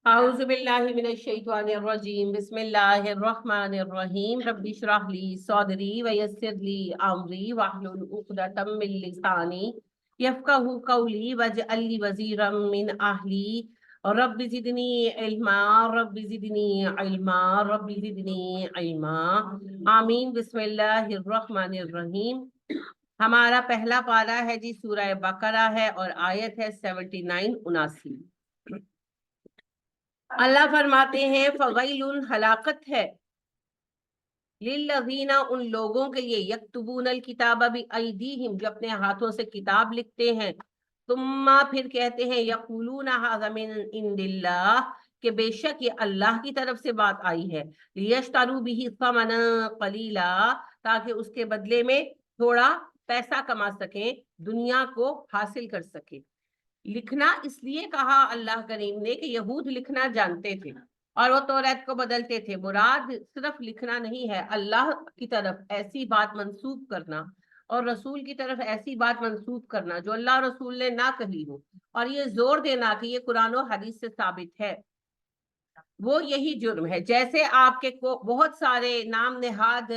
أعوذ بالله من الشيطان الرجيم بسم الله الرحمن الرحيم رب اشرح لي صدري ويسر لي أمري واحلل عقدة من لساني يفقهوا قولي واجعل لي وزيرا من أهلي رب زدني علما رب زدني علما رب زدني علما آمین بسم اللہ الرحمن الرحیم۔ ہمارا پہلا پارہ ہے جی سورہ بقرہ ہے اور آیت ہے 79-79۔ اللہ فرماتے ہیں فویل ہلاکت ہے للذین ان لوگوں کے لیے یکتبون الکتاب بایدیہم جو اپنے ہاتھوں سے کتاب لکھتے ہیں، ثم پھر کہتے ہیں یقولون ھذا من عند اللہ کہ بے شک یہ اللہ کی طرف سے بات آئی ہے، لیشتروا بہ ثمنا قلیلا تاکہ اس کے بدلے میں تھوڑا پیسہ کما سکیں، دنیا کو حاصل کر سکیں۔ لکھنا اس لیے کہا اللہ کریم نے کہ یہود لکھنا جانتے تھے اور وہ توریت کو بدلتے تھے۔ مراد صرف لکھنا نہیں ہے، اللہ کی طرف ایسی بات منسوب کرنا اور رسول کی طرف ایسی بات منسوب کرنا جو اللہ رسول نے نہ کہی ہو، اور یہ زور دینا کہ یہ قرآن و حدیث سے ثابت ہے، وہ یہی جرم ہے۔ جیسے آپ کے بہت سارے نام نہاد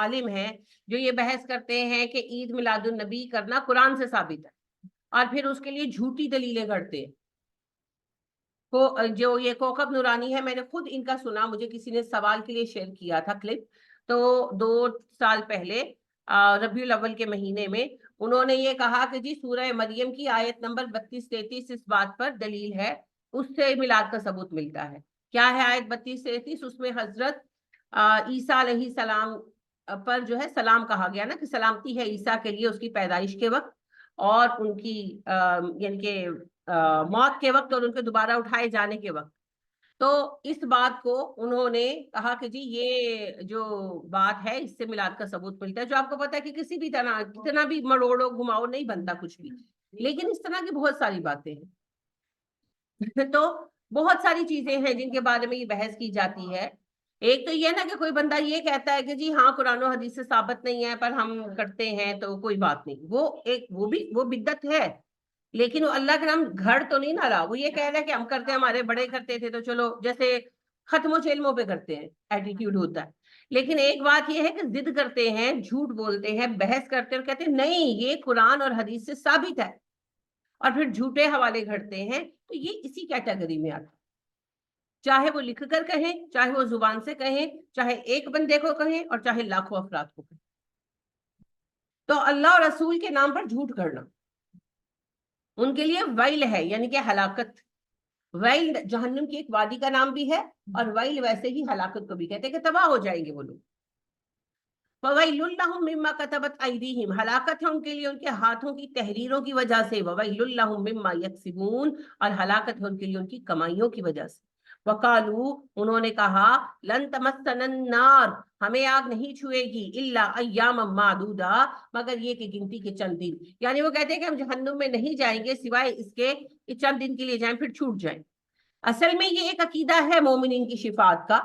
عالم ہیں جو یہ بحث کرتے ہیں کہ عید میلاد النبی کرنا قرآن سے ثابت ہے اور پھر اس کے لیے جھوٹی دلیلیں گھڑتے ہیں۔ جو یہ کوکب نورانی ہے، میں نے خود ان کا سنا، مجھے کسی نے سوال کے لیے شیئر کیا تھا کلپ، تو 2 سال پہلے ربیع الاول کے مہینے میں انہوں نے یہ کہا کہ جی سورہ مریم کی آیت نمبر 32-33 اس بات پر دلیل ہے، اس سے میلاد کا ثبوت ملتا ہے۔ کیا ہے آیت 32-33؟ اس میں حضرت عیسیٰ علیہ السلام پر جو ہے سلام کہا گیا نا، کہ سلامتی ہے عیسیٰ کے لیے اس کی پیدائش کے وقت اور ان کی یعنی کہ موت کے وقت اور ان کے دوبارہ اٹھائے جانے کے وقت۔ تو اس بات کو انہوں نے کہا کہ جی یہ جو بات ہے اس سے میلاد کا ثبوت ملتا ہے، جو آپ کو پتا ہے کہ کسی بھی طرح کتنا بھی مروڑو گھماؤ نہیں بنتا کچھ بھی، لیکن اس طرح کی بہت ساری باتیں ہیں۔ تو بہت ساری چیزیں ہیں جن کے بارے میں یہ بحث کی جاتی ہے۔ ایک تو یہ نا کہ کوئی بندہ یہ کہتا ہے کہ جی ہاں قرآن و حدیث سے ثابت نہیں ہے پر ہم کرتے ہیں تو کوئی بات نہیں، وہ بدعت ہے، لیکن وہ اللہ کے نام گھڑ تو نہیں نہ رہا۔ وہ یہ کہہ رہا ہے کہ ہم کرتے ہیں، ہمارے بڑے کرتے تھے تو چلو، جیسے ختم و چلموں پہ کرتے ہیں ایٹیٹیوڈ ہوتا ہے۔ لیکن ایک بات یہ ہے کہ ضد کرتے ہیں، جھوٹ بولتے ہیں، بحث کرتے ہیں اور کہتے ہیں نہیں یہ قرآن اور حدیث سے ثابت ہے، اور پھر جھوٹے حوالے گھڑتے ہیں، تو یہ اسی کیٹیگری میں آتا ہے۔ چاہے وہ لکھ کر کہیں، چاہے وہ زبان سے کہیں، چاہے ایک بندے کو کہیں اور چاہے لاکھوں افراد کو کہیں۔ تو اللہ اور رسول کے نام پر جھوٹ کرنا ان کے لیے ویل ہے، یعنی کہ ہلاکت۔ ویل جہنم کی ایک وادی کا نام بھی ہے، اور ویل ویسے ہی ہلاکت کو بھی کہتے ہیں کہ تباہ ہو جائیں گے وہ لوگ۔ فَوَيْلٌ لَّهُم مِّمَّا كَتَبَتْ أَيْدِيهِمْ ہلاکت ہے ان کے لیے ان کے ہاتھوں کی تحریروں کی وجہ سے، وَوَيْلٌ لَّهُم مِّمَّا يَكْسِبُونَ اور ہلاکت ہے ان کے لیے ان کی کمائیوں کی وجہ سے۔ وَقَالُوا انہوں نے کہا لَن تَمَسَّنَا النَّارُ ہمیں آگ نہیں چھوئے گی إِلَّا أَيَّامًا مَّعْدُودَةً مگر یہ کہ گنتی کے چند دن، یعنی وہ کہتے ہیں کہ ہم جہنم میں نہیں جائیں گے سوائے اس کے کہ چند دن کے لیے جائیں پھر چھوٹ جائیں۔ اصل میں یہ ایک عقیدہ ہے مومنین کی شفاعت کا،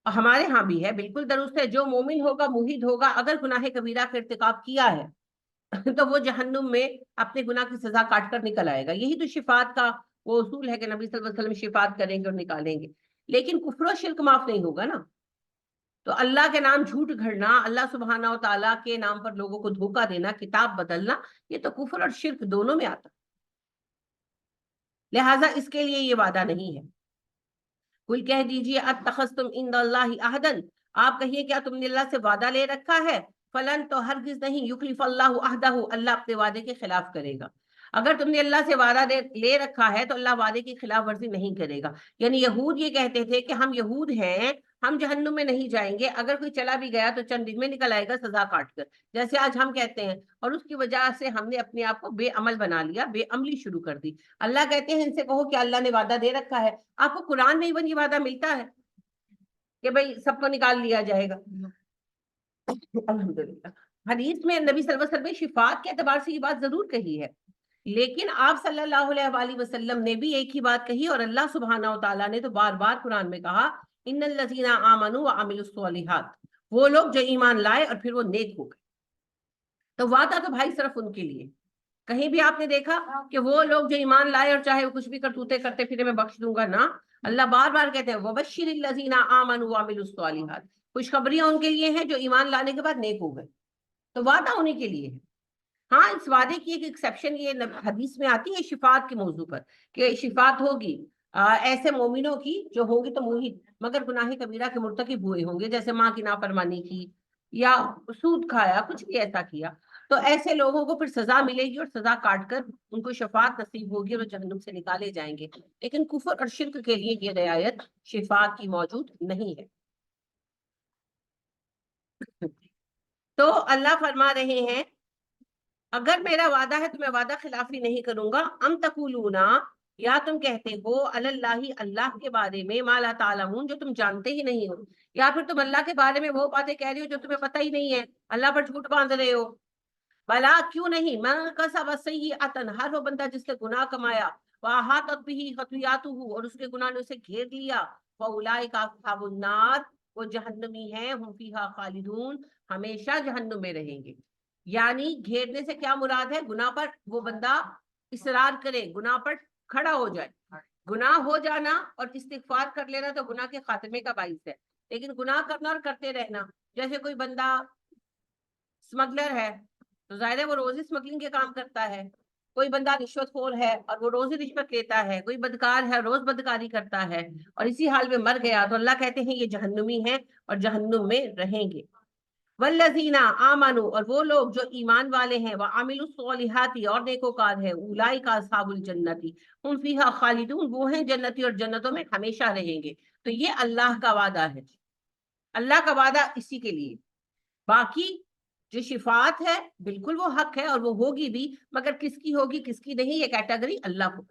ہمارے ہاں بھی ہے، بالکل درست ہے۔ جو مومن ہوگا موحد ہوگا اگر گناہ کبیرہ کا ارتکاب کیا ہے تو وہ جہنم میں اپنے گناہ کی سزا کاٹ کر نکل آئے گا۔ یہی تو شفاعت کا وہ اصول ہے کہ نبی صلی اللہ علیہ وسلم شفاعت کریں گے اور نکالیں گے، لیکن کفر و شرک معاف نہیں ہوگا نا۔ تو اللہ کے نام جھوٹ گھڑنا، اللہ سبحانہ و تعالیٰ کے نام پر لوگوں کو دھوکہ دینا، کتاب بدلنا، یہ تو کفر اور شرک دونوں میں آتا، لہٰذا اس کے لیے یہ وعدہ نہیں ہے۔ کوئی کہہ دیجئے اتخذتم عند اللہ عہدن، آپ کہیے کیا تم نے اللہ سے وعدہ لے رکھا ہے؟ فلن تو ہرگز نہیں، یخلف اللہ عہدہ اللہ اپنے وعدے کے خلاف کرے گا۔ اگر تم نے اللہ سے وعدہ لے رکھا ہے تو اللہ وعدے کی خلاف ورزی نہیں کرے گا۔ یعنی یہود یہ کہتے تھے کہ ہم یہود ہیں، ہم جہنم میں نہیں جائیں گے، اگر کوئی چلا بھی گیا تو چند دن میں نکل آئے گا سزا کاٹ کر، جیسے آج ہم کہتے ہیں، اور اس کی وجہ سے ہم نے اپنے آپ کو بے عمل بنا لیا، بے عملی شروع کر دی۔ اللہ کہتے ہیں ان سے کہو کہ اللہ نے وعدہ دے رکھا ہے، آپ کو قرآن میں یہ وعدہ ملتا ہے کہ بھئی سب کو نکال لیا جائے گا؟ الحمدللہ حدیث میں نبی صلی اللہ علیہ وسلم نے شفاعت کے اعتبار سے یہ بات ضرور کہی ہے، لیکن آپ صلی اللہ علیہ وآلہ وسلم نے بھی ایک ہی بات کہی، اور اللہ سبحانہ و تعالیٰ نے تو بار بار قرآن میں کہا ان الذین آمنوا وعملوا الصالحات، وہ لوگ جو ایمان لائے اور پھر وہ نیک ہو گئے۔ تو وعدہ تو بھائی صرف ان کے لیے، کہیں بھی آپ نے دیکھا کہ وہ لوگ جو ایمان لائے اور چاہے وہ کچھ بھی کرتوتے کرتے پھر میں بخش دوں گا؟ نا، اللہ بار بار کہتے ہیں وَبَشِّرِ الَّذِينَ آمَنُوا وَعَمِلُوا الصَّالِحَاتِ، خوشخبریاں ان کے لیے ہیں جو ایمان لانے کے بعد نیک ہو گئے، تو وعدہ انہیں کے لیے ہے۔ ہاں، اس وعدے کی ایک ایکسیپشن یہ حدیث میں آتی ہے شفاعت کے موضوع پر، کہ شفاعت ہوگی ایسے مومنوں کی جو ہوں گی تو موحد مگر گناہ کبیرہ کے مرتکب ہوئے ہوں گے، جیسے ماں کی نافرمانی کی یا سود کھایا، کچھ بھی ایسا کیا، تو ایسے لوگوں کو پھر سزا ملے گی اور سزا کاٹ کر ان کو شفاعت نصیب ہوگی اور جہنم سے نکالے جائیں گے۔ لیکن کفر اور شرک کے لیے یہ رعایت شفاعت کی موجود نہیں ہے۔ تو اللہ فرما رہے ہیں اگر میرا وعدہ ہے تو میں وعدہ خلافی نہیں کروں گا۔ ام تقولون، یا تم کہتے ہو، علی اللہ، اللہ کے بارے میں، ما لا تعلمون، جو تم جانتے ہی نہیں ہو، یا پھر تم اللہ کے بارے میں وہ باتیں کہہ رہے ہو جو تمہیں پتہ ہی نہیں ہے، اللہ پر جھوٹ باندھ رہے ہو۔ بلا، کیوں نہیں، من کسب سیئۃ، ہر وہ بندہ جس نے گناہ کمایا، واحاطت بہ خطیئاتہ، اور اس کے گناہ نے اسے گھیر لیا، فاولئک اصحاب النار، وہ جہنمی ہیں، ہم فیہا خالدون، ہمیشہ جہنم میں رہیں گے۔ یعنی گھیرنے سے کیا مراد ہے؟ گناہ پر وہ بندہ اصرار کرے، گناہ پر کھڑا ہو جائے۔ گناہ ہو جانا اور استغفار کر لینا تو گناہ کے خاتمے کا باعث ہے، لیکن گناہ کرنا اور کرتے رہنا، جیسے کوئی بندہ اسمگلر ہے تو ظاہر ہے وہ روز ہی اسمگلنگ کے کام کرتا ہے، کوئی بندہ رشوت خور ہے اور وہ روز ہی رشوت لیتا ہے، کوئی بدکار ہے روز بدکاری کرتا ہے اور اسی حال میں مر گیا، تو اللہ کہتے ہیں یہ جہنمی ہیں اور جہنم میں رہیں گے۔ والذین آمنوا، اور وہ لوگ جو ایمان والے ہیں، وعملوا الصالحات، اور نیکوکار ہیں، اولئک اصحاب الجنت ہم فیہا خالدون، وہ ہیں جنتی اور جنتوں میں ہمیشہ رہیں گے۔ تو یہ اللہ کا وعدہ ہے، اللہ کا وعدہ اسی کے لیے۔ باقی جو شفاعت ہے بالکل وہ حق ہے اور وہ ہوگی بھی، مگر کس کی ہوگی کس کی نہیں، یہ کیٹیگری اللہ کو۔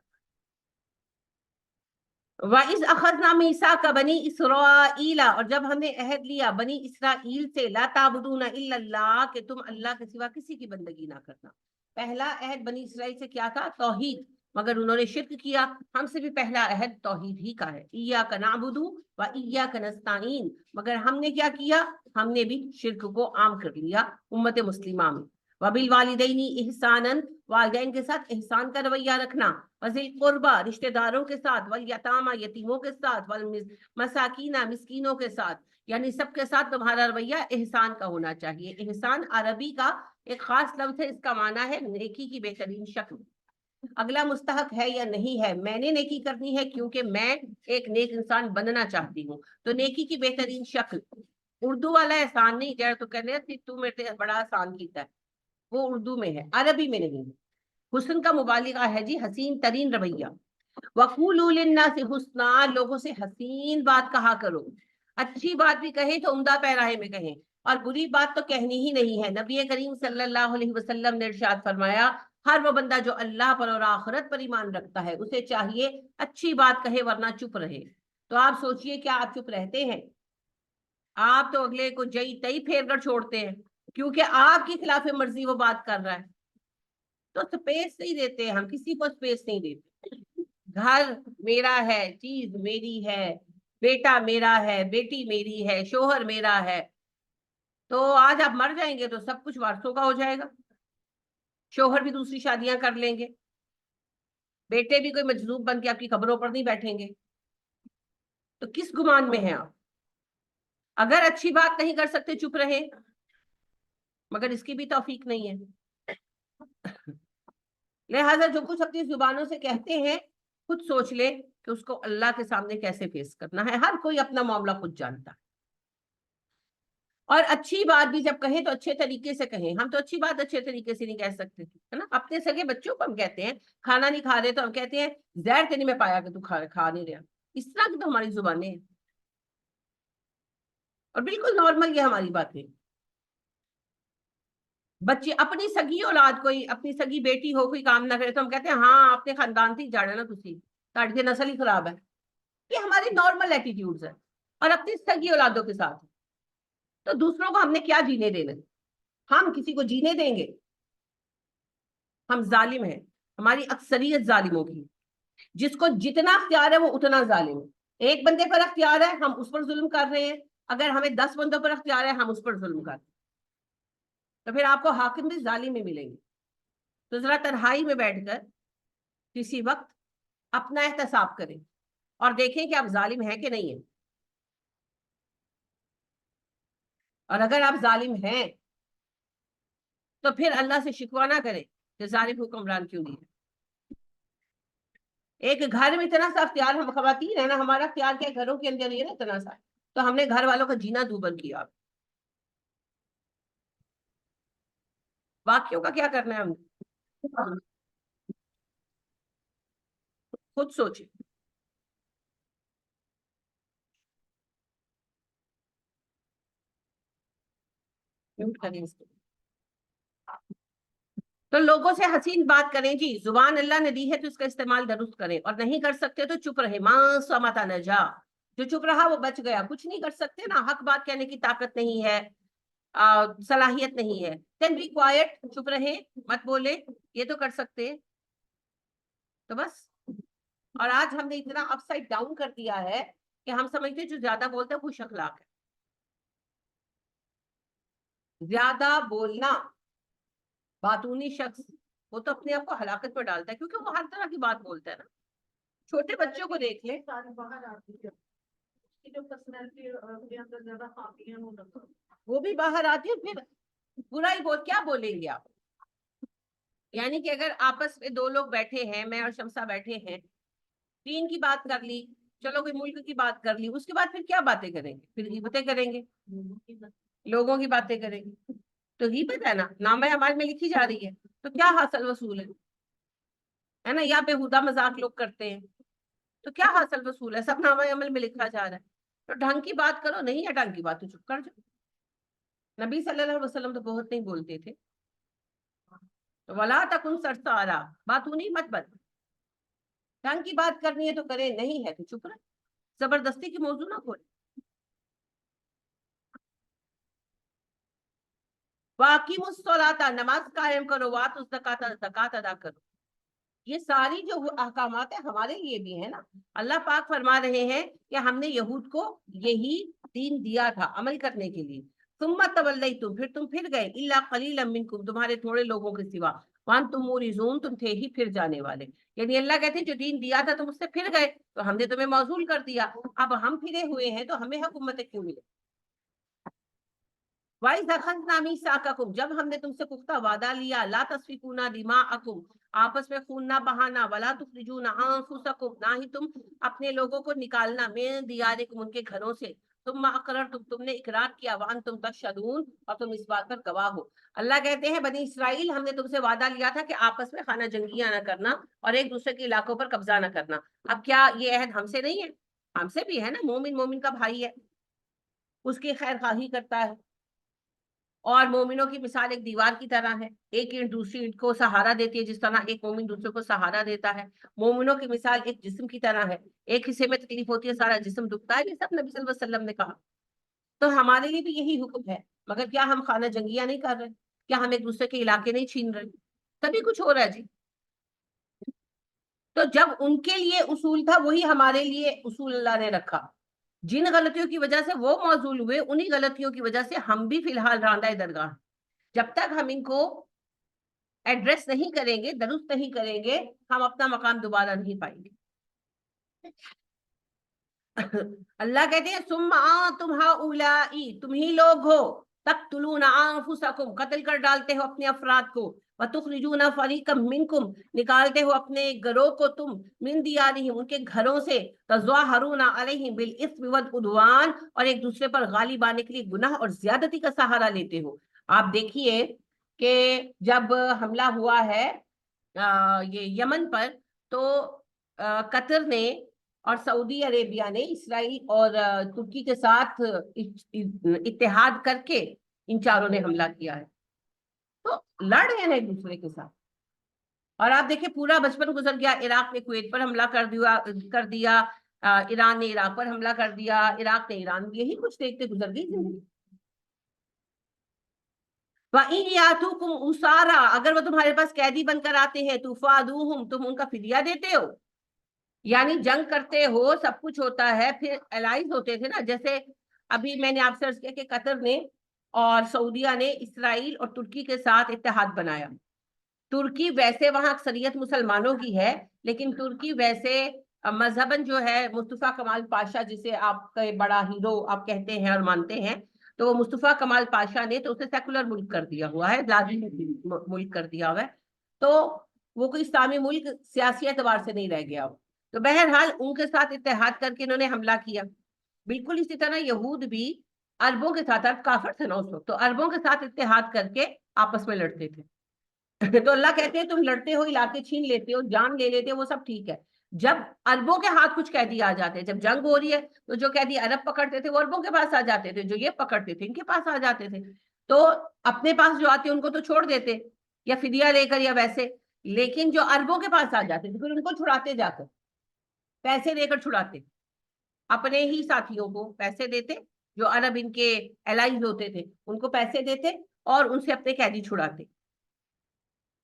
وَإِذْ أَخَذْنَا مِيثَاقَ بَنِي إِسْرَائِيلَ، اور جب ہم نے عہد لیا بنی اسرائیل سے، لا تعبدون الا اللہ، کہ تم اللہ کے سوا کسی کی بندگی نہ کرنا۔ پہلا عہد بنی اسرائیل سے کیا تھا؟ توحید، مگر انہوں نے شرک کیا۔ ہم سے بھی پہلا عہد توحید ہی کا ہے، ایاک نعبد و ایاک نستعین، مگر ہم نے کیا کیا؟ ہم نے بھی شرک کو عام کر لیا امت مسلمہ میں۔ وبالوالدین احسانا، والدین کے ساتھ احسان کا رویہ رکھنا، وذی القربہ، رشتہ داروں کے ساتھ، والیتامى، یتیموں کے ساتھ، والمساکین، مسکینوں کے ساتھ، یعنی سب کے ساتھ تمہارا رویہ احسان کا ہونا چاہیے۔ احسان عربی کا ایک خاص لفظ ہے، اس کا معنی ہے نیکی کی بہترین شکل۔ اگلا مستحق ہے یا نہیں ہے، میں نے نیکی کرنی ہے کیونکہ میں ایک نیک انسان بننا چاہتی ہوں، تو نیکی کی بہترین شکل۔ اردو والا احسان نہیں، جائے تو کہنے تو میرے سے بڑا احسان کیتا ہے، وہ اردو میں ہے، عربی میں نہیں ہے۔ حسن کا مبالغہ ہے جی، حسین ترین رویہ۔ وَقُولُوا لِلنَّاسِ حُسْنًا، لوگوں سے حسین بات کہا کرو، اچھی بات بھی کہیں تو عمدہ پیراہے میں کہیں، اور بری بات تو کہنی ہی نہیں ہے۔ نبی کریم صلی اللہ علیہ وسلم نے ارشاد فرمایا، ہر وہ بندہ جو اللہ پر اور آخرت پر ایمان رکھتا ہے اسے چاہیے اچھی بات کہے ورنہ چپ رہے۔ تو آپ سوچئے کیا آپ چپ رہتے ہیں؟ آپ تو اگلے کو جئی تئی پھیر کر چھوڑتے ہیں، کیونکہ آپ کی خلاف مرضی وہ بات کر رہا ہے، تو سپیس نہیں دیتے، ہم کسی کو سپیس نہیں دیتے۔ گھر میرا ہے، چیز میری ہے، بیٹا میرا ہے، بیٹی میری ہے، شوہر میرا ہے، تو آج آپ مر جائیں گے تو سب کچھ وارثوں کا ہو جائے گا، شوہر بھی دوسری شادیاں کر لیں گے، بیٹے بھی کوئی مجذوب بن کے آپ کی قبروں پر نہیں بیٹھیں گے، تو کس گمان میں ہیں آپ؟ اگر اچھی بات نہیں کر سکتے چپ رہے، مگر اس کی بھی توفیق نہیں ہے۔ لہذا جو کچھ اپنی زبانوں سے کہتے ہیں خود سوچ لے کہ اس کو اللہ کے سامنے کیسے فیس کرنا ہے۔ ہر کوئی اپنا معاملہ خود جانتا ہے، اور اچھی بات بھی جب کہیں تو اچھے طریقے سے کہیں۔ ہم تو اچھی بات اچھے طریقے سے نہیں کہہ سکتے، ہے نا؟ اپنے سگے بچوں کو ہم کہتے ہیں کھانا نہیں کھا رہے تو ہم کہتے ہیں زہر تیری میں پایا کہ تو کھا نہیں رہا، اس طرح کی تو ہماری زبانیں ہیں، اور بالکل نارمل یہ ہماری باتیں۔ بچے اپنی سگی اولاد، کوئی اپنی سگی بیٹی ہو کوئی کام نہ کرے تو ہم کہتے ہیں ہاں اپنے خاندان سے جاڑے نا تسی، تاڑی نسل ہی خراب ہے۔ یہ ہماری نارمل ایٹیٹیوڈز ہیں، اور اپنی سگی اولادوں کے ساتھ۔ تو دوسروں کو ہم نے کیا جینے دینا؟ ہم کسی کو جینے دیں گے؟ ہم ظالم ہیں، ہماری اکثریت ظالموں کی، جس کو جتنا اختیار ہے وہ اتنا ظالم ہے۔ ایک بندے پر اختیار ہے ہم اس پر ظلم کر رہے ہیں، اگر ہمیں 10 بندوں پر اختیار ہے ہم اس پر ظلم کر رہے ہیں، تو پھر آپ کو حاکم بھی ظالم ہی ملیں گے۔ تو ذرا تنہائی میں بیٹھ کر کسی وقت اپنا احتساب کریں اور دیکھیں کہ آپ ظالم ہیں کہ نہیں ہیں. اور اگر آپ ظالم ہیں تو پھر اللہ سے شکوہ نہ کریں کہ ظالم حکمران کیوں نہیں ہے. ایک گھر میں اتنا سا اختیار، ہم خواتین ہیں نا، ہمارا اختیار کیا گھروں کے اندر یہ نا اتنا سا، تو ہم نے گھر والوں کا جینا دوبر کیا. باقیوں کا کیا کرنا ہے ہم نے؟ خود سوچیں. تو لوگوں سے حسین بات کریں جی، زبان اللہ نے دی ہے تو اس کا استعمال درست کریں، اور نہیں کر سکتے تو چپ رہے. ماں سمتا نجا، جو چپ رہا وہ بچ گیا. کچھ نہیں کر سکتے نا، حق بات کہنے کی طاقت نہیں ہے، صلاحیت نہیں ہے، then be quiet، چپ رہے، مت بولے. یہ تو کر سکتے تو بس. اور آج ہم نے اتنا اپ سائڈ ڈاؤن کر دیا ہے کہ ہم سمجھتے ہیں جو زیادہ بولتے ہیں خوش اخلاق ہے. زیادہ بولنا باتونی شخص وہ تو اپنے آپ کو ہلاکت میں ڈالتا ہے، کیونکہ وہ ہر طرح کی بات بولتا ہے نا. چھوٹے بچوں کو دیکھ لیں، وہ بھی باہر آتی ہے، پھر برا ہی بول، کیا بولیں گے آپ؟ یعنی کہ اگر آپس میں دو لوگ بیٹھے ہیں، میں اور شمسا بیٹھے ہیں، دین کی بات کر لی، چلو کوئی ملک کی بات کر لی، اس کے بعد پھر کیا باتیں کریں گے؟ پھر غیبتیں کریں گے، لوگوں کی باتیں کریں گے. تو غیبت ہے نا، نامہ اعمال میں لکھی جا رہی ہے. تو کیا حاصل وصول ہے نا؟ یا بےہودہ مذاق لوگ کرتے ہیں تو کیا حاصل وصول ہے؟ سب نامہ عمل میں لکھا جا رہا ہے. تو ڈھنگ کی بات کرو، نہیں ہے ڈھنگ کی بات تو چپ کر جاؤ. نبی صلی اللہ علیہ وسلم تو بہت نہیں بولتے تھے. ولا تکن سرسارا، باتونی مت بن. ڈھنگ کی بات کرنی ہے تو کرے، نہیں ہے تو چپ رہے. زبردستی کی موضوع نہ کھولے. واقیم الصلاۃ، نماز قائم کرو، واتوا الزکات، زکات ادا کرو. یہ ساری جو احکامات ہیں ہمارے لیے بھی ہیں نا. اللہ پاک فرما رہے ہیں کہ ہم نے یہود کو یہی دین دیا تھا عمل کرنے کے لیے. ثم تولیتم، پھر گئے، الا قلیلا منکم، تمہارے تھوڑے لوگوں کے سوا، وانتم مورزون، تم تھے ہی پھر جانے والے. یعنی اللہ کہتے ہیں جو دین دیا تھا تم اس سے پھر گئے تو ہم نے تمہیں معزول کر دیا. اب ہم پھرے ہوئے ہیں تو ہمیں حکومتیں کیوں ملے؟ وَإِذْ أَخَذْنَا مِيثَاقَكُمْ، جب ہم نے تم سے پختہ وعدہ لیا، لا تسفكون دماءکم، آپس میں خون نہ بہانا، ولا تخرجون انفسکم، نہ ہی تم اپنے لوگوں کو نکالنا، من دیارکم، ان کے گھروں سے، ثم اقررتم، تم نے اقرار کیا، وانتم تشہدون، اور تم اس بات پر گواہ ہو. اللہ کہتے ہیں بنی اسرائیل، ہم نے تم سے وعدہ لیا تھا کہ آپس میں خانہ جنگیاں نہ کرنا اور ایک دوسرے کے علاقوں پر قبضہ نہ کرنا. اب کیا یہ عہد ہم سے نہیں ہے؟ ہم سے بھی ہے نا. مومن مومن کا بھائی ہے، اس کی خیر خواہی کرتا ہے. اور مومنوں کی مثال ایک دیوار کی طرح ہے، ایک اینٹ دوسری اینٹ کو سہارا دیتی ہے، جس طرح ایک مومن دوسرے کو سہارا دیتا ہے. مومنوں کی مثال ایک جسم کی طرح ہے، ایک حصے میں تکلیف ہوتی ہے سارا جسم دکھتا ہے. یہ سب نبی صلی اللہ علیہ وسلم نے کہا. تو ہمارے لیے بھی یہی حکم ہے. مگر کیا ہم خانہ جنگیاں نہیں کر رہے؟ کیا ہم ایک دوسرے کے علاقے نہیں چھین رہے؟ تبھی کچھ ہو رہا ہے جی. تو جب ان کے لیے اصول تھا وہی ہمارے لیے اصول اللہ نے رکھا. جن غلطیوں کی وجہ سے وہ معزول ہوئے، انہی غلطیوں کی وجہ سے ہم بھی فی الحال راندہ درگاہ. جب تک ہم ان کو ایڈریس نہیں کریں گے، درست نہیں کریں گے، ہم اپنا مقام دوبارہ نہیں پائیں گے. اللہ کہتے ہیں ثم انتم ہؤلاء، تم ہی لوگ ہو، تقتلون انفسکم، قتل کر ڈالتے ہو اپنے افراد کو، وتخرجون فریقا منکم، نکالتے ہو اپنے گروہ کو تم، من دیارہم، ان کے گھروں سے، تظاہرون علیہم بالاثم والعدوان، اور ایک دوسرے پر غالب آنے کے لیے گناہ اور زیادتی کا سہارا لیتے ہو. آپ دیکھیے کہ جب حملہ ہوا ہے یہ یمن پر، تو قطر نے اور سعودی عربیہ نے اسرائیل اور ترکی کے ساتھ اتحاد کر کے ان چاروں نے حملہ کیا ہے. تو لڑ رہے ہیں ایک دوسرے کے ساتھ. اور آپ دیکھیں پورا بچپن گزر گیا. عراق نے کویت پر حملہ کر دیا، ایران نے عراق پر حملہ کر دیا، عراق نے ایران، یہی کچھ دیکھتے گزر گئی زندگی. وَإِنْ يَأْتُوكُمْ أُسَارَىٰ، اگر وہ تمہارے پاس قیدی بن کر آتے ہیں، تُفَادُوهُمْ، تم ان کا فدیہ دیتے ہو. یعنی جنگ کرتے ہو، سب کچھ ہوتا ہے، پھر الائز ہوتے تھے نا. جیسے ابھی میں نے آپ سے عرض کیا کہ قطر نے اور سعودیہ نے اسرائیل اور ترکی کے ساتھ اتحاد بنایا. ترکی ویسے وہاں اکثریت مسلمانوں کی ہے، لیکن ترکی ویسے مذہباً جو ہے مصطفیٰ کمال پاشا، جسے آپ کا بڑا ہیرو آپ کہتے ہیں اور مانتے ہیں، تو وہ مصطفیٰ کمال پاشا نے تو اسے سیکولر ملک کر دیا ہوا ہے، لازمی ملک کر دیا ہوا ہے، تو وہ کوئی اسلامی ملک سیاسی اعتبار سے نہیں رہ گیا ہو۔ تو بہرحال ان کے ساتھ اتحاد کر کے انہوں نے حملہ کیا۔ بالکل اسی طرح یہود بھی عربوں کے ساتھ، عرب کافر تھے نا اس وقت، تو عربوں کے ساتھ اتحاد کر کے آپس میں لڑتے تھے۔ تو اللہ کہتے ہیں تم لڑتے ہو، علاقے چھین لیتے ہو، جان لے لیتے ہو، وہ سب ٹھیک ہے، جب عربوں کے ہاتھ کچھ قیدی آ جاتے ہیں، جب جنگ ہو رہی ہے تو جو قیدی عرب پکڑتے تھے وہ عربوں کے پاس آ جاتے تھے، جو یہ پکڑتے تھے ان کے پاس آ جاتے تھے، تو اپنے پاس جو آتے ان کو تو چھوڑ دیتے یا فدیہ لے کر یا ویسے، لیکن جو عربوں کے پاس آ جاتے تھے پھر ان کو چھڑاتے جا کر، پیسے دے کر چھڑاتے، اپنے ہی ساتھیوں کو پیسے دیتے، جو عرب ان کے الائز ہوتے تھے ان کو پیسے دیتے اور ان سے اپنے قیدی چھڑاتے،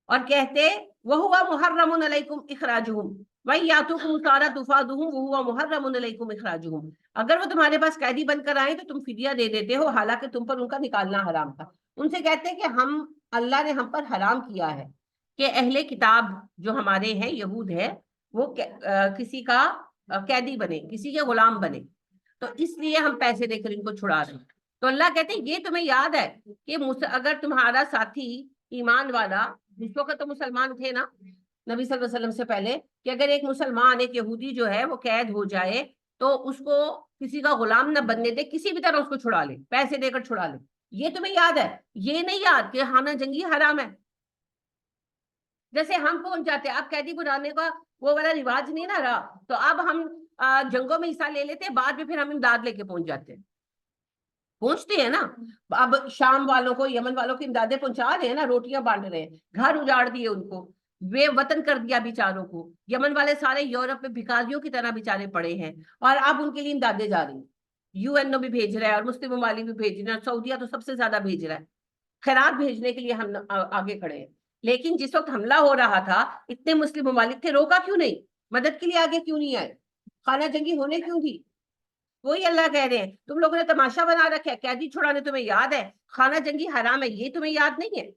اور کہتے وَهُوَ مُحَرَّمٌ عَلَيْكُمْ إِخْرَاجُهُمْ وَإِن يَأْتُوكُمْ أُسَارَىٰ تُفَادُوهُمْ وَهُوَ مُحَرَّمٌ عَلَيْكُمْ إِخْرَاجُهُمْ، اگر وہ تمہارے پاس قیدی بن کر آئیں تو تم فدیہ دے دیتے ہو، حالانکہ تم پر ان کا نکالنا حرام تھا۔ ان سے کہتے ہیں کہ ہم، اللہ نے ہم پر حرام کیا ہے کہ اہل کتاب جو ہمارے ہیں، یہود ہے، وہ کسی کا قیدی بنے، کسی کے غلام بنے، تو اس لیے ہم پیسے دے کر ان کو چھڑا رہے ہیں۔ تو اللہ کہتے ہیں یہ تمہیں یاد ہے کہ اگر تمہارا ساتھی ایمان والا، جس وقت تو مسلمان تھے نا نبی صلی اللہ علیہ وسلم سے پہلے، کہ اگر ایک مسلمان، ایک یہودی جو ہے وہ قید ہو جائے تو اس کو کسی کا غلام نہ بننے دے، کسی بھی طرح اس کو چھڑا لے، پیسے دے کر چھڑا لے۔ یہ تمہیں یاد ہے، یہ نہیں یاد کہ خانہ جنگی حرام ہے؟ جیسے ہم پہنچ جاتے، اب قیدی بنانے کا وہ والا رواج نہیں نہ رہا، تو اب ہم جنگوں میں حصہ لے لیتے، بعد میں پھر ہم امداد لے کے پہنچ جاتے ہیں، پہنچتے ہیں نا۔ اب شام والوں کو، یمن والوں کی امدادیں پہنچا رہے ہیں نا، روٹیاں بانٹ رہے ہیں، گھر اجاڑ دیے ان کو، بے وطن کر دیا بیچاروں کو، یمن والے سارے یورپ میں بھکاریوں کی طرح بیچارے پڑے ہیں، اور اب ان کے لیے امدادیں جا رہی ہیں، یو این او بھی بھیج رہا ہے اور مسلم ممالک بھی بھیج رہے ہیں، سعودیہ تو سب سے زیادہ بھیج رہا ہے، خیرات بھیجنے کے لیے ہم آگے کھڑے ہیں۔ لیکن جس وقت حملہ ہو رہا تھا اتنے مسلم ممالک تھے، روکا کیوں نہیں؟ مدد کے لیے آگے کیوں نہیں آئے؟ خانہ جنگی ہونے کیوں تھی؟ وہی اللہ کہہ رہے ہیں تم لوگوں نے تماشا بنا رکھا ہے، قیدی چھڑانے تمہیں یاد ہے، خانہ جنگی حرام ہے یہ تمہیں یاد نہیں ہے؟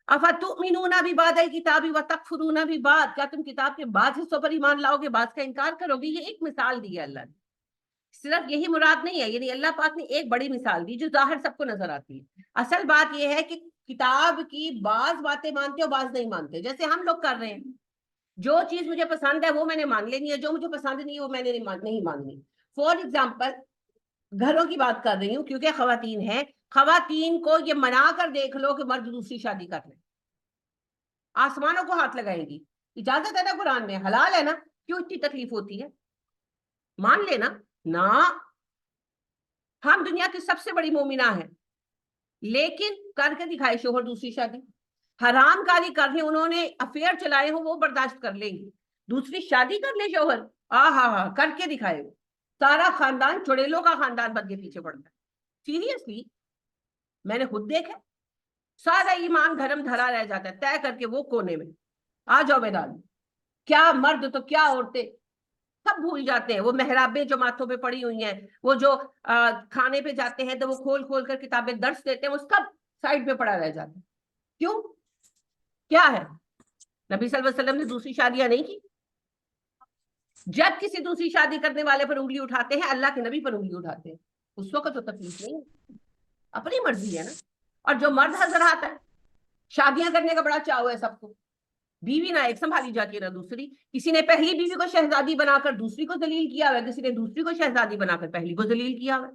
افتؤمنون ببعض الکتاب وتکفرون ببعض، کیا تم کتاب کے بعض حصوں پر ایمان لاؤ گے، بعض کا انکار کرو گے؟ یہ ایک مثال دی ہے اللہ نے، صرف یہی مراد نہیں ہے، یعنی اللہ پاک نے ایک بڑی مثال دی جو ظاہر سب کو نظر آتی ہے۔ اصل بات یہ ہے کہ کتاب کی بعض باتیں مانتے ہو، بعض نہیں مانتے، جیسے ہم لوگ کر رہے ہیں، جو چیز مجھے پسند ہے وہ میں نے مان لینی ہے، جو مجھے پسند نہیں ہے وہ میں نے نہیں ماننی۔ فار ایگزامپل گھروں کی بات کر رہی ہوں کیونکہ خواتین ہیں، خواتین کو یہ منا کر دیکھ لو کہ مرد دوسری شادی کر لیں، آسمانوں کو ہاتھ لگائیں گی، اجازت ہے نا قرآن میں، حلال ہے نا، کیوں اتنی تکلیف ہوتی ہے؟ مان لینا نا، ہم دنیا کی سب سے بڑی مومنہ ہیں، لیکن کر کے دکھائے شوہر دوسری شادی، حرام کاری کر لیں، انہوں نے افیئر چلائے ہوں وہ برداشت کر لیں گی، دوسری شادی کر لے شوہر، ہاں کر کے دکھائے، سارا خاندان چڑیلوں کا خاندان بن کے پیچھے پڑتا ہے۔ سیریسلی میں نے خود دیکھا، سارا ایمان دھرم دھرا رہ جاتا ہے، طے کر کے وہ کونے میں، آ جاؤ میدان میں، کیا مرد تو کیا عورتیں سب بھول جاتے ہیں، وہ محرابیں جو ماتھوں پہ پڑی ہوئی ہیں، وہ جو کھانے پہ جاتے ہیں تو وہ کھول کھول کر کتابیں درس دیتے ہیں، وہ سب سائڈ پہ پڑا رہ جاتا ہے۔ کیوں؟ کیا ہے؟ نبی صلی اللہ علیہ وسلم نے دوسری شادیاں نہیں کی؟ جب کسی دوسری شادی کرنے والے پر انگلی اٹھاتے ہیں، اللہ کے نبی پر انگلی اٹھاتے ہیں، اس وقت تو تکلیف نہیں ہے، اپنی مرضی ہے نا۔ اور جو مرد حضرات ہے، شادیاں کرنے کا بڑا چاو ہے سب کو، بیوی نہ ایک سنبھالی جاتی ہے نہ دوسری، کسی نے پہلی بیوی کو شہزادی بنا کر دوسری کو ذلیل کیا ہوا ہے، کسی نے دوسری کو شہزادی بنا کر پہلی کو ذلیل کیا ہوا ہے۔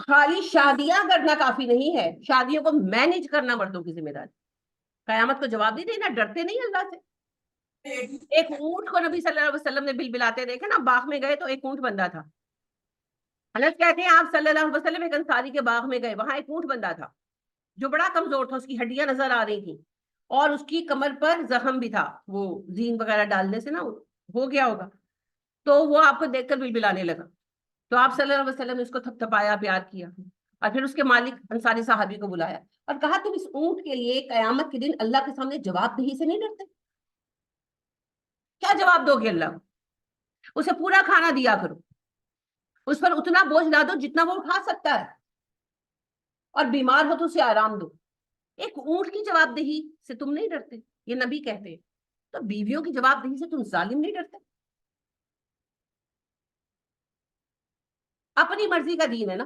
خالی شادیاں کرنا کافی نہیں ہے، شادیوں کو مینج کرنا مردوں کی ذمہ داری، قیامت کو جواب نہیں دینا، ڈرتے نہیں اللہ سے۔ ایک اونٹ کو نبی صلی اللہ علیہ وسلم نے بلبلاتے دیکھے نا، باغ میں گئے تو ایک اونٹ بندہ تھا، حضرت کہتے ہیں آپ صلی اللہ علیہ وسلم ایک انصاری کے باغ میں گئے، وہاں ایک اونٹ بندہ تھا جو بڑا کمزور تھا، اس کی ہڈیاں نظر آ رہی تھیں اور اس کی کمر پر زخم بھی تھا، وہ زین وغیرہ ڈالنے سے نا ہو گیا ہوگا، تو وہ آپ کو دیکھ کر بلبلانے لگا، تو آپ صلی اللہ علیہ وسلم نے اس کو تھپ تھپایا، پیار کیا، اور پھر اس کے مالک انصاری صحابی کو بلایا اور کہا تم اس اونٹ کے لیے قیامت کے دن اللہ کے سامنے جواب دہی سے نہیں ڈرتے؟ کیا جواب دو گے اللہ؟ اسے پورا کھانا دیا کرو، اس پر اتنا بوجھ لا دو جتنا وہ اٹھا سکتا ہے، اور بیمار ہو تو اسے آرام دو، ایک اونٹ کی جواب دہی سے تم نہیں ڈرتے، یہ نبی کہتے ہیں، تو بیویوں کی جواب دہی سے تم ظالم نہیں ڈرتے؟ اپنی مرضی کا دین ہے نا،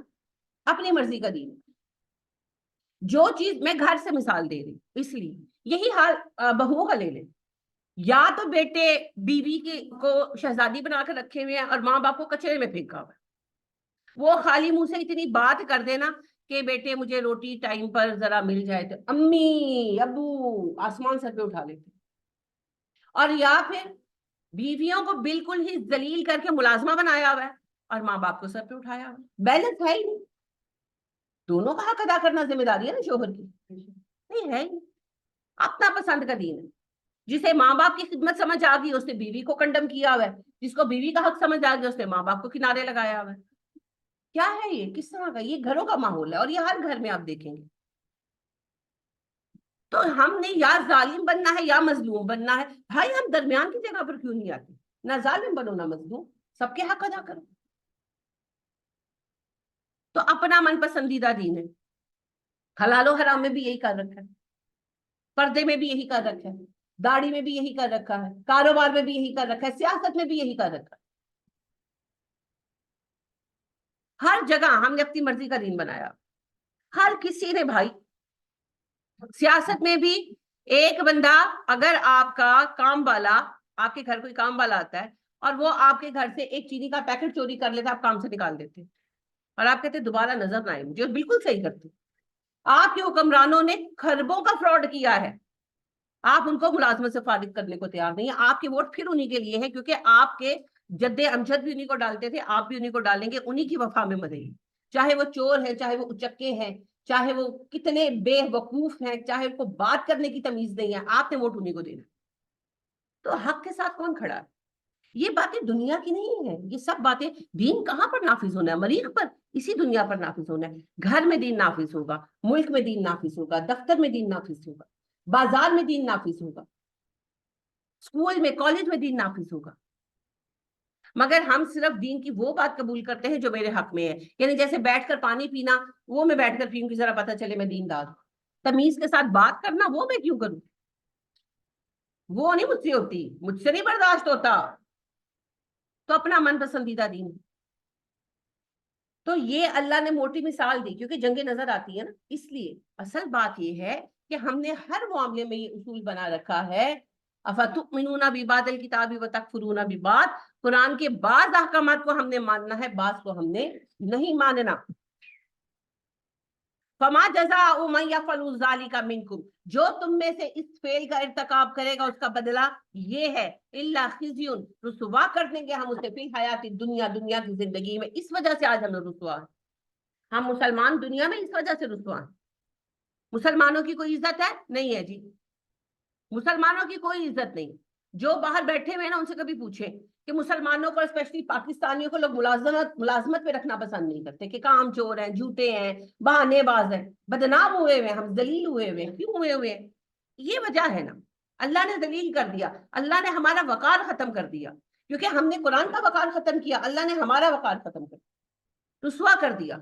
اپنی مرضی کا دین ہے۔ جو چیز میں گھر سے مثال دے رہی ہوں، اس لیے یہی حال بہوؤں کا لے لیں، یا تو بیٹے بیوی کو شہزادی بنا کے رکھے ہوئے ہیں اور ماں باپ کو کچرے میں پھینکا ہوا ہے، وہ خالی منہ سے اتنی بات کر دینا کہ بیٹے مجھے روٹی ٹائم پر ذرا مل جائے تو امی ابو آسمان سر پہ اٹھا لیتے، اور یا پھر بیویوں کو بالکل ہی ذلیل کر کے ملازمہ بنایا ہوا ہے اور ماں باپ کو سر پہ اٹھایا ہوا ہے، بیلنس ہے ہی نہیں۔ دونوں کا حق ادا کرنا ذمہ داری ہے نا شوہر کی، نہیں ہے ہی، اپنا پسند کا دین ہے۔ جسے ماں باپ کی خدمت سمجھ آ گئی اس نے بیوی کو کنڈم کیا ہوا ہے، جس کو بیوی کا حق سمجھ آ گیا اس نے ماں باپ کو کنارے لگایا ہوا ہے۔ کیا ہے یہ، کس طرح کا، یہ گھروں کا ماحول ہے اور یہ ہر گھر میں آپ دیکھیں گے۔ تو ہم نے یا ظالم بننا ہے یا مظلوم بننا ہے، بھائی ہم درمیان کی جگہ پر کیوں نہیں آتے؟ نہ ظالم بنو نہ مظلوم، سب کے حق ادا کرو۔ تو اپنا من پسندیدہ دین ہے، حلال و حرام میں بھی یہی کر رکھا ہے، پردے میں بھی یہی کر رکھا ہے، داڑھی میں بھی یہی کر رکھا ہے، کاروبار میں بھی یہی کر رکھا ہے، سیاست میں بھی یہی کر رکھا ہے، ہر جگہ ہم نے اپنی مرضی کا دین بنایا، ہر کسی نے بھائی۔ سیاست میں بھی ایک بندہ، اگر آپ کا کام والا، آپ کے گھر کوئی کام والا آتا ہے اور وہ آپ کے گھر سے ایک چینی کا پیکٹ چوری کر لیتا، آپ کام سے نکال دیتے اور آپ کہتے دوبارہ نظر نہ آئے مجھے، بالکل صحیح کرتے۔ آپ کے حکمرانوں نے خربوں کا فراڈ کیا ہے، آپ ان کو ملازمت سے فارغ کرنے کو تیار نہیں ہیں، آپ کے ووٹ پھر انہی کے لیے ہیں، کیونکہ آپ کے جد امجد بھی انہی کو ڈالتے تھے، آپ بھی انہی کو ڈالیں گے، انہی کی وفا میں مریں گے، چاہے وہ چور ہیں، چاہے وہ اچکے ہیں، چاہے وہ کتنے بے وقوف ہیں، چاہے ان کو بات کرنے کی تمیز نہیں ہے، آپ نے ووٹ انہی کو دینا۔ تو حق کے ساتھ کون کھڑا ہے؟ یہ باتیں دنیا کی نہیں ہیں، یہ سب باتیں دین کہاں پر نافذ ہونا ہے؟ مریخ پر، اسی دنیا پر نافذ ہونا ہے۔ گھر میں دین نافذ ہوگا، ملک میں دین نافذ ہوگا، دفتر میں دین نافذ ہوگا، بازار میں دین نافذ ہوگا، اسکول میں کالج میں دین نافذ ہوگا۔ مگر ہم صرف دین کی وہ بات قبول کرتے ہیں جو میرے حق میں ہے، یعنی جیسے بیٹھ کر پانی پینا، وہ میں بیٹھ کر پیوں کہ ذرا پتہ چلے میں دیندار ہوں۔ تمیز کے ساتھ بات کرنا، وہ میں کیوں کروں؟ وہ نہیں مجھ سے ہوتی، مجھ سے نہیں برداشت ہوتا، تو اپنا من پسندیدہ دین۔ تو یہ اللہ نے موٹی مثال دی کیونکہ جنگیں نظر آتی ہیں نا، اس لیے اصل بات یہ ہے کہ ہم نے ہر معاملے میں یہ اصول بنا رکھا ہے، افتؤمنون ببعض الکتاب وتکفرون ببعض، قرآن کے بعض احکامات کو ہم نے ماننا ہے، بعض کو ہم نے نہیں ماننا۔ فما جزاء من یفعل ذلک منکم، جو تم میں سے اس فعل کا ارتکاب کرے گا اس کا بدلہ یہ ہے، الا خزی، رسوا کر دیں گے ہم اسے فی الحیات الدنیا، دنیا کی زندگی میں۔ اس وجہ سے آج ہم لوگ رسوا ہیں، ہم مسلمان دنیا میں اس وجہ سے رسوا ہیں۔ مسلمانوں کی کوئی عزت ہے؟ نہیں ہے جی، مسلمانوں کی کوئی عزت نہیں۔ جو باہر بیٹھے ہوئے ہیں نا ان سے کبھی پوچھیں کہ مسلمانوں کو، اسپیشلی پاکستانیوں کو، لوگ ملازمت پہ رکھنا پسند نہیں کرتے کہ کام چور ہیں، جھوٹے ہیں، بہانے باز ہیں، بدنام ہوئے ہوئے، ہم ذلیل ہوئے ہوئے، کیوں ہوئے ہوئے ہیں؟ یہ وجہ ہے نا، اللہ نے ذلیل کر دیا، اللہ نے ہمارا وقار ختم کر دیا، کیونکہ ہم نے قرآن کا وقار ختم کیا، اللہ نے ہمارا وقار ختم کر دیا، رسوا کر دیا۔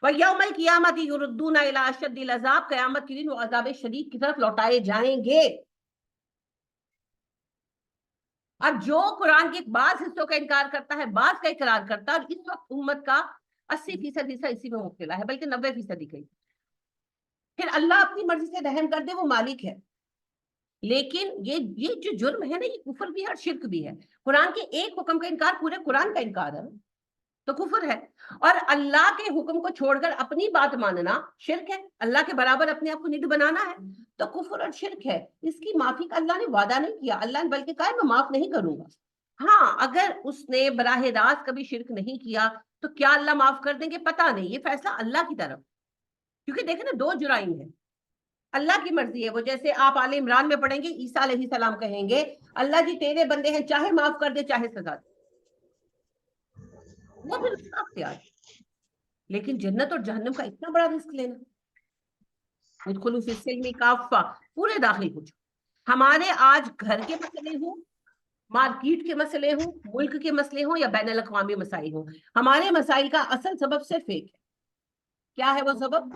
وَيَوْمَ الْقِيَامَةِ يُرَدُّونَ إِلَىٰ أَشَدِّ الْعَذَابِ، قیامت کے دن وہ عذاب شدید کی طرف لوٹائے جائیں گے۔ اب جو قرآن کے بعض حصوں کا انکار کرتا ہے، بعض کا اقرار کرتا ہے، اور اس وقت امت کا 80% حصہ اسی میں مبتلا ہے، بلکہ 90% ہی۔ پھر اللہ اپنی مرضی سے رحم کر دے، وہ مالک ہے، لیکن یہ جو جرم ہے نا، یہ کفر بھی ہے اور شرک بھی ہے۔ قرآن کے ایک حکم کا انکار پورے قرآن کا انکار ہے تو کفر ہے، اور اللہ کے حکم کو چھوڑ کر اپنی بات ماننا شرک ہے، اللہ کے برابر اپنے آپ کو ند بنانا ہے تو کفر اور شرک ہے۔ اس کی معافی کا اللہ نے وعدہ نہیں کیا، اللہ نے بلکہ کہا میں معاف نہیں کروں گا۔ ہاں، اگر اس نے براہ راست کبھی شرک نہیں کیا تو کیا اللہ معاف کر دیں گے؟ پتہ نہیں، یہ فیصلہ اللہ کی طرف، کیونکہ دیکھیں نا، دو جرائم ہیں، اللہ کی مرضی ہے۔ وہ جیسے آپ آل عمران میں پڑھیں گے، عیسیٰ علیہ السلام کہیں گے اللہ جی تیرے بندے ہیں، چاہے معاف کر دے چاہے سزا دے، وہ پھر اس کا اختیار۔ لیکن جنت اور جہنم کا اتنا بڑا رسک لینا، ادخلوا فی السلم کافہ، پورے داخل ہو جاؤ۔ ہمارے آج گھر کے مسئلے ہوں، مارکیٹ کے مسئلے ہوں، ملک کے مسئلے ہوں یا بین الاقوامی مسائل ہوں، ہمارے مسائل کا اصل سبب صرف ایک ہے۔ کیا ہے وہ سبب؟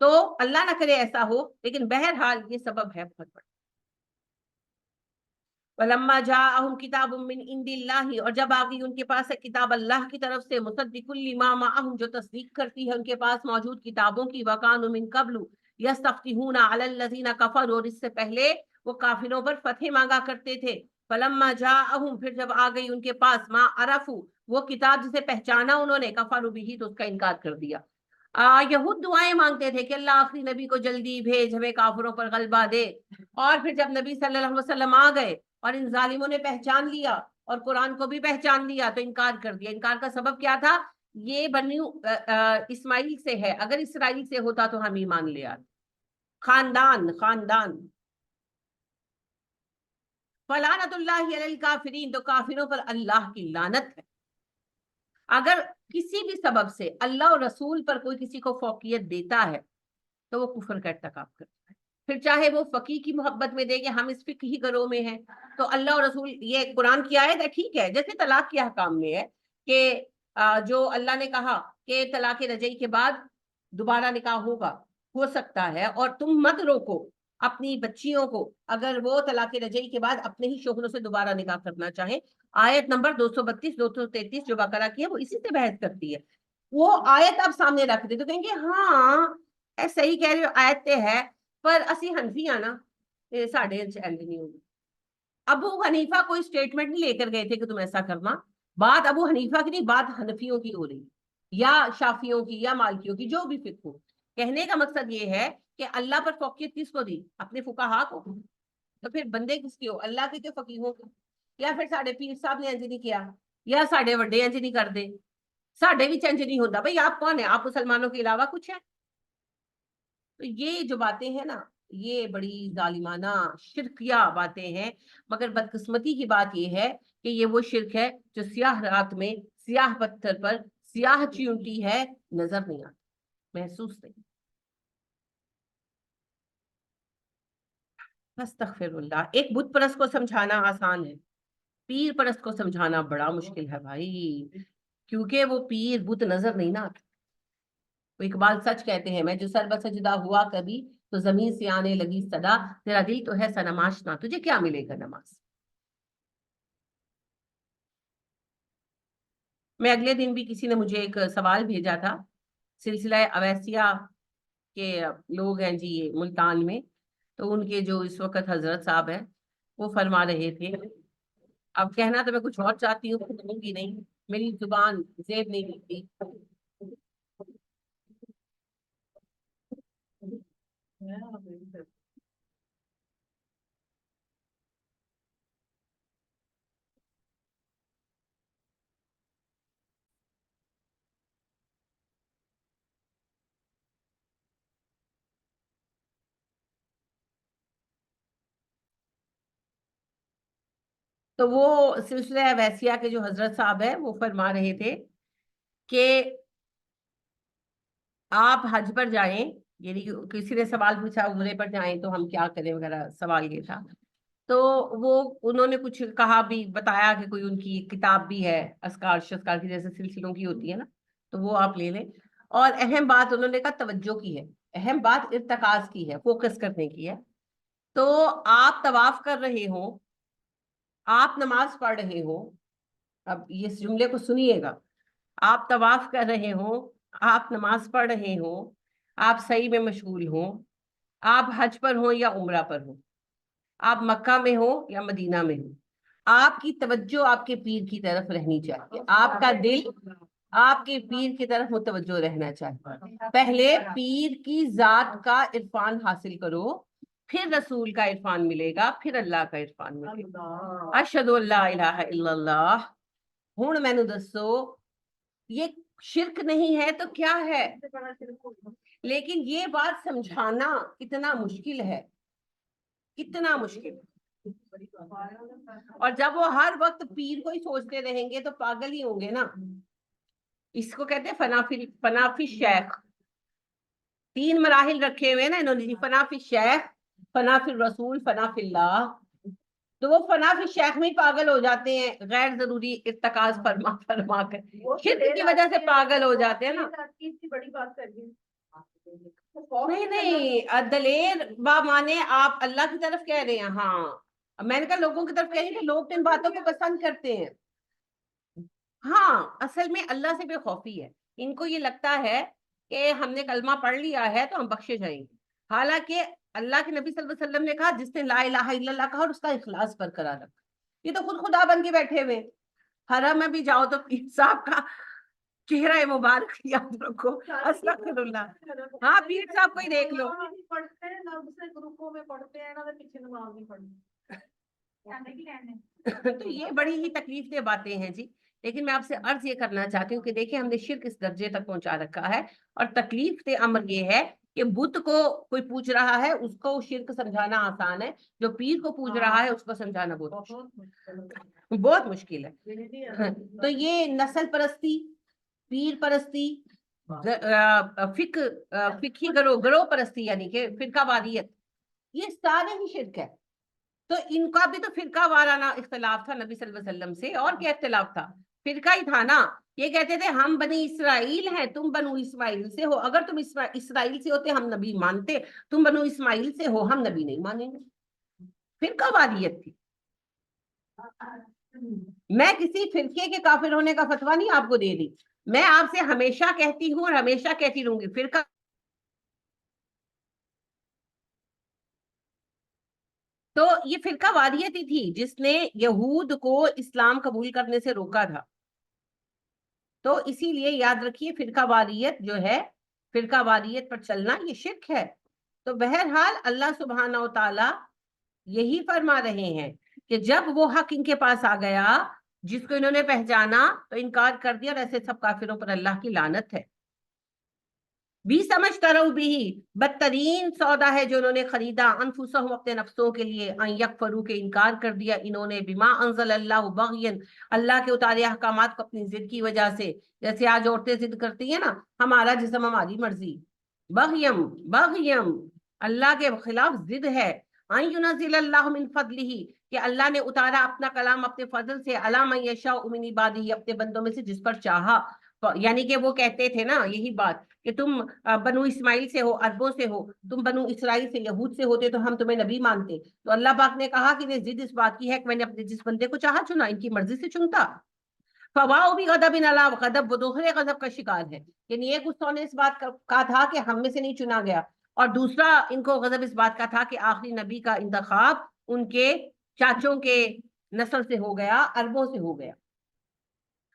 تو اللہ نہ کرے ایسا ہو، لیکن بہرحال یہ سبب ہے بہت بڑا۔ وَلَمَّا جَاءَهُمْ كِتَابٌ مِّنْ عِندِ اللَّهِ، اور جب آ گئی ان کے پاس ایک کتاب اللہ کی طرف سے، مُصَدِّقٌ لِّمَا مَعَهُمْ، جو تصدیق کرتی ہے ان کے پاس موجود کتابوں کی، وَكَانُوا مِن قَبْلُ يَسْتَفْتِحُونَ عَلَى الَّذِينَ كَفَرُوا، اور اس سے پہلے وہ کافروں پر فتح مانگا کرتے تھے۔ فَلَمَّا جَاءَهُمْ، پھر جب آ گئی ان کے پاس، مَا عَرَفُوا، وہ کتاب جسے پہچانا انہوں نے، كَفَرُوا بِهِ، تو اس کا انکار کر دیا۔ یہود دعائیں مانگتے تھے کہ اللہ آخری نبی کو جلدی بھیج، ہمیں کافروں پر غلبہ دے، اور پھر جب نبی صلی اللہ علیہ وسلم آ گئے اور ان ظالموں نے پہچان لیا اور قرآن کو بھی پہچان لیا تو انکار کر دیا۔ انکار کا سبب کیا تھا؟ یہ بنو اسماعیل سے ہے، اگر اسرائیل سے ہوتا تو ہم ایمان لے آتے۔ خاندان فلعنت اللہ علی الکافرین، تو کافروں پر اللہ کی لعنت ہے۔ اگر کسی بھی سبب سے اللہ اور رسول پر کوئی کسی کو فوقیت دیتا ہے تو وہ کفر کا ارتکاب کرتا ہے، پھر چاہے وہ فقیہ کی محبت میں دے کہ ہم اس فقہی گروہ میں ہیں، تو اللہ اور رسول، یہ قرآن کی آیت ہے، ٹھیک ہے، جیسے طلاق کے احکام میں ہے کہ جو اللہ نے کہا کہ طلاق رجعی کے بعد دوبارہ نکاح ہو سکتا ہے، اور تم مت روکو اپنی بچیوں کو اگر وہ طلاق رجعی کے بعد اپنے ہی شوہروں سے دوبارہ نکاح کرنا چاہیں۔ آیت نمبر 232 233 جو بقرہ کی ہے وہ اسی سے بحث کرتی ہے۔ وہ آیت آپ سامنے رکھ دے تو کہیں گے ہاں صحیح کہہ رہے ہو، آیت تے ہے، پر اسی حنفی ہیں نا، ساڑھے چینج نہیں ہوگی۔ ابو حنیفہ کوئی سٹیٹمنٹ نہیں لے کر گئے تھے کہ تم ایسا کرنا، بات ابو حنیفہ کی نہیں، بات حنفیوں کی ہو رہی، یا شافیوں کی یا مالکیوں کی، جو بھی فقہ ہو۔ کہنے کا مقصد یہ ہے کہ اللہ پر فوقیت کس کو دی؟ اپنے فقہا کو، تو پھر بندے کس کے ہو؟ اللہ کے جو فقیہوں کو، یا پھر ساڑھے پیر صاحب نے انج نہیں کیا، یا ساڑھے وڈے انج نہیں کر دے، ساڑھے بھی چنج نہیں ہوتا۔ بھائی آپ کون ہیں؟ آپ مسلمانوں کے علاوہ کچھ ہے؟ تو یہ جو باتیں ہیں نا، یہ بڑی ظالمانہ شرکیہ باتیں ہیں، مگر بدقسمتی کی بات یہ ہے کہ یہ وہ شرک ہے جو سیاہ رات میں سیاہ پتھر پر سیاہ چیونٹی ہے، نظر نہیں آتی، محسوس نہیں۔ استغفر اللہ۔ ایک بت پرست کو سمجھانا آسان ہے، پیر پرست کو سمجھانا بڑا مشکل ہے بھائی، کیونکہ وہ پیر بت نظر نہیں نہ آتا۔ اقبال سچ کہتے ہیں، میں جو سر بسجدہ ہوا کبھی تو زمین سے آنے لگی صدا، تیرا دل تو ہے سنماشنا، تجھے کیا ملے گا نماز۔ میں اگلے دن بھی کسی نے مجھے ایک سوال بھیجا تھا، سلسلہ اویسیہ کے لوگ ہیں جی ملتان میں، تو ان کے جو اس وقت حضرت صاحب ہیں وہ فرما رہے تھے، اب کہنا تو میں کچھ اور چاہتی ہوں، کہوں گی نہیں، میری زبان زیب نہیں ملتی۔ تو وہ سلسلہ ویسیہ کے جو حضرت صاحب ہیں وہ فرما رہے تھے کہ آپ حج پر جائیں، یعنی کسی نے سوال پوچھا عمرے پر جائیں تو ہم کیا کریں وغیرہ، سوال یہ تھا، تو وہ انہوں نے کچھ کہا بھی، بتایا کہ کوئی ان کی کتاب بھی ہے اذکار شذکار کی، جیسے سلسلوں کی ہوتی ہے نا، تو وہ آپ لے لیں، اور اہم بات انہوں نے کہا توجہ کی ہے، اہم بات ارتکاز کی ہے، فوکس کرنے کی ہے۔ تو آپ طواف کر رہے ہوں، آپ نماز پڑھ رہے ہو، اب اس جملے کو سنیے گا، آپ طواف کر رہے ہوں، آپ نماز پڑھ رہے ہوں، آپ سعی میں مشغول ہوں، آپ حج پر ہوں یا عمرہ پر ہوں، آپ مکہ میں ہو یا مدینہ میں ہو، آپ کی توجہ آپ کے پیر کی طرف رہنی چاہیے، آپ کا دل آپ کے پیر کی طرف متوجہ رہنا چاہیے۔ پہلے پیر کی ذات کا عرفان حاصل کرو، پھر رسول کا عرفان ملے گا، پھر اللہ کا عرفان ملے گا۔ اشہد ان لا الہ الا اللہ۔ ہن مینوں دسو یہ شرک نہیں ہے تو کیا ہے؟ لیکن یہ بات سمجھانا کتنا مشکل ہے، کتنا مشکل۔ اور جب وہ ہر وقت پیر کو ہی سوچتے رہیں گے تو پاگل ہی ہوں گے نا۔ اس کو کہتے ہیں فنا فی الشیخ، 3 مراحل رکھے ہوئے نا انہوں نے، فنا فی الشیخ، فنا فی الرسول، فنا فی اللہ۔ تو وہ فنا فی الشیخ میں پاگل ہو جاتے ہیں، غیر ضروری ارتکاز فرما کر، شرک کی وجہ سے پاگل ہو جاتے ہیں نا۔ بڑی بات کر نہیں نہیں، دلیر با مانے آپ اللہ کی طرف کہہ رہے ہیں؟ ہاں میں نے کہا لوگوں کی طرف کہہ رہی ہیں کہ لوگ تو ان باتوں کو پسند کرتے ہیں. ہاں اصل میں اللہ سے بے خوفی ہے. ان کو یہ لگتا ہے کہ ہم نے کلمہ پڑھ لیا ہے تو ہم بخشے جائیں گے. حالانکہ اللہ کے نبی صلی اللہ علیہ وسلم نے کہا جس نے لا الہ الا اللہ کہا اور اس کا اخلاص برقرار رکھا. یہ تو خود خدا بن کے بیٹھے ہوئے. حرم میں بھی جاؤ تو پیر صاحب کا چہرہ مبارک یاد رکھو. استغفر اللہ. ہاں پیر صاحب کو ہی دیکھ لو. پڑھتے ہیں نہ دوسرے گروپوں میں پڑھتے ہیں نہ پیچھے نماز نہیں پڑھتے. تو یہ بڑی ہی تکلیف دہ باتیں ہیں جی. لیکن میں آپ سے عرض یہ کرنا چاہتی ہوں کہ دیکھیں ہم نے شرک اس درجے تک پہنچا رکھا ہے. اور تکلیف دہ امر یہ ہے کہ بت کو کوئی پوچھ رہا ہے اس کو شرک سمجھانا آسان ہے، جو پیر کو پوچھ رہا ہے اس کو سمجھانا بہت مشکل ہے. تو یہ نسل پرستی، پیر پرستی، فقہی گروہ پرستی یعنی کہ فرقہ واریت، یہ سارے ہی شرک ہے. تو ان کا بھی تو فرقہ وارانہ اختلاف تھا نبی صلی اللہ علیہ وسلم سے. اور کیا اختلاف تھا؟ فرقہ ہی تھا نا. یہ کہتے تھے ہم بنی اسرائیل ہیں، تم بنو اسماعیل سے ہو. اگر تم اسرائیل سے ہوتے ہم نبی مانتے، تم بنو اسماعیل سے ہو ہم نبی نہیں مانیں گے. فرقہ واریت تھی. میں کسی فرقے کے کافر ہونے کا فتویٰ نہیں آپ کو دے دی. میں آپ سے ہمیشہ کہتی ہوں اور ہمیشہ کہتی رہوں گی، فرقہ تو یہ فرقہ واریت ہی تھی جس نے یہود کو اسلام قبول کرنے سے روکا تھا. تو اسی لیے یاد رکھیے فرقہ واریت جو ہے، فرقہ واریت پر چلنا یہ شرک ہے. تو بہرحال اللہ سبحانہ و تعالی یہی فرما رہے ہیں کہ جب وہ حق ان کے پاس آ گیا جس کو انہوں نے پہچانا تو انکار کر دیا، اور ایسے سب کافروں پر اللہ کی لعنت ہے. بھی سمجھ کرو بھی بدترین سودا ہے جو انہوں نے خریدا انفسہم اپنے نفسوں کے لیے، ان یکفروا کے انکار کر دیا انہوں نے، بما انزل اللہ بغیا اللہ کے اتارے احکامات کو اپنی ضد کی وجہ سے. جیسے آج عورتیں ضد کرتی ہیں نا، ہمارا جسم ہماری مرضی. بغیم بغیم اللہ کے خلاف ضد ہے. ان ینزل اللہ من فضلہ کہ اللہ نے اتارا اپنا کلام اپنے فضل سے، علی من یشاء من عبادہ اپنے بندوں میں سے جس پر چاہا. یعنی کہ وہ کہتے تھے نا یہی بات کہ تم بنو اسماعیل سے ہو، عربوں سے ہو، تم بنو اسرائیل سے یہود سے ہوتے تو ہم تمہیں نبی مانتے. تو اللہ پاک نے کہا کہ ضد اس بات کی ہے کہ میں نے اپنے جس بندے کو چاہا چنا، ان کی مرضی سے چنتا. فواؤ بھی غضب علی غضب، وہ دوسرے غضب کا شکار ہے. یعنی ایک استوں نے اس بات کا تھا کہ ہم میں سے نہیں چنا گیا، اور دوسرا ان کو غضب اس بات کا تھا کہ آخری نبی کا انتخاب ان کے چاچوں کے نسل سے ہو گیا، عربوں سے ہو گیا.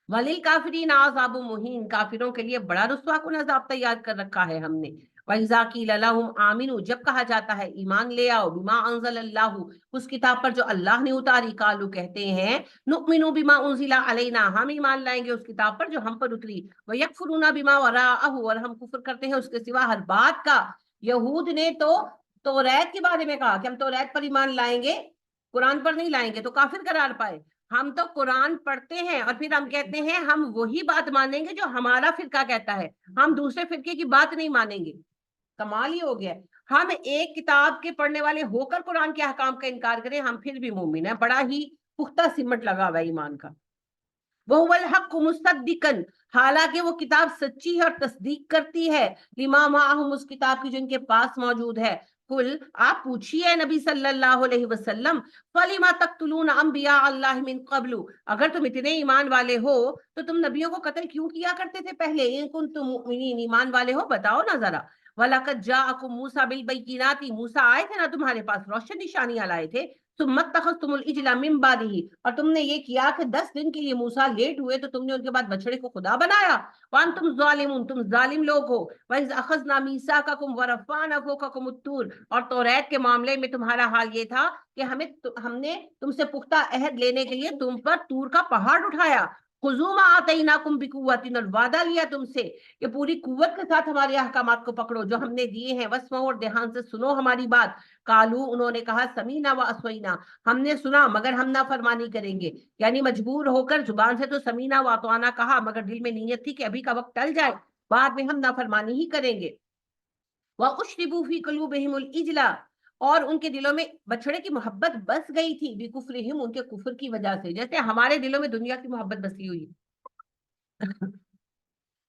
وَلِلْكَافِرِينَ عَذَابٌ مُهِینٌ کافروں کے لیے بڑا رسوا کن عذاب تیار کر رکھا ہے ہم نے. وَإِذَا قِیلَ لَهُمْ آمِنُوا جب کہا جاتا ہے ایمان لے آؤ، بِمَا أَنزَلَ اللَّهُ اس کتاب پر جو اللہ نے اتاری، قالوا کہتے ہیں نُؤْمِنُ بِمَا أُنزِلَ عَلَيْنَا ہم ایمان لائیں گے اس کتاب پر جو ہم پر اتری، وَيَكْفُرُونَ بِمَا وَرَاءَهُ اور ہم کفر کرتے ہیں اس کے سوا ہر بات کا. یہود نے تو توریت کے بارے میں کہا کہ ہم توریت پر ایمان لائیں گے، قرآن پر نہیں لائیں گے، تو کافر قرار پائے. ہم تو قرآن پڑھتے ہیں اور پھر ہم کہتے ہیں ہم وہی بات مانیں گے جو ہمارا فرقہ کہتا ہے، ہم دوسرے فرقے کی بات نہیں مانیں گے. کمال ہی ہو گیا. ہم ایک کتاب کے پڑھنے والے ہو کر قرآن کے احکام کا انکار کریں، ہم پھر بھی مومن ہیں. بڑا ہی پختہ سمٹ لگا ہوا ایمان کا. وہ الحق مصدقا حالانکہ وہ کتاب سچی ہے اور تصدیق کرتی ہے، لما معہم اس کتاب کی جو ان کے پاس موجود ہے. قل آپ پوچھیے نبی صلی اللہ علیہ وسلم، فَلِمَ تَقْتُلُونَ أَنْبِيَاءَ اللَّهِ مِنْ قَبْلُ اگر تم اتنے ایمان والے ہو تو تم نبیوں کو قتل کیوں کیا کرتے تھے پہلے؟ ان کنتم مؤمنین ایمان والے ہو بتاؤ نا ذرا. وَلَقَدْ جَاءَكُم مُوسَىٰ بِالْبَيِّنَاتِ موسیٰ آئے تھے نا تمہارے پاس روشن نشانیاں لائے تھے. ثُمَّ اتَّخَذْتُمُ الْعِجْلَ مِن بَعْدِهِ اور تم نے یہ کیا کہ 10 دن کے لیے موسیٰ لیٹ ہوئے تو تم نے ان کے بعد بچڑے کو خدا بنایا. وَأَنْتُمْ ظَالِمُونَ تم ظالم لوگ ہو. وَإِذْ أَخَذْنَا مِيثَاقَكُمْ وَرَفَعْنَا فَوْقَكُمُ الطُّورَ اور توریت کے معاملے میں تمہارا حال یہ تھا کہ ہم نے تم سے پختہ عہد لینے کے لیے تم پر طور کا پہاڑ اٹھایا. خُذُوا مَا آتَيْنَاكُمْ بِقُوَّةٍ اور وعدہ لیا تم سے کہ پوری قوت کے ساتھ ہمارے احکامات کو پکڑو جو ہم نے دیے ہیں. وَاسْمَعُوا اور دھیان سے سنو ہماری بات. قالوا انہوں نے کہا سمینا و اسوینا ہم نے سنا مگر ہم نافرمانی کریں گے. یعنی مجبور ہو کر زبان سے تو سمینا و اطعنا کہا مگر دل میں نیت تھی کہ ابھی کا وقت ٹل جائے، بعد میں ہم نافرمانی ہی کریں گے. وَأُشْرِبُوا فِي قُلُوبِهِمُ الْإِجْلَ اور ان کے دلوں میں بچڑے کی محبت بس گئی تھی، بِكُفْرِهِمْ ان کے کفر کی وجہ سے، جیسے ہمارے دلوں میں دنیا کی محبت بسی ہوئی.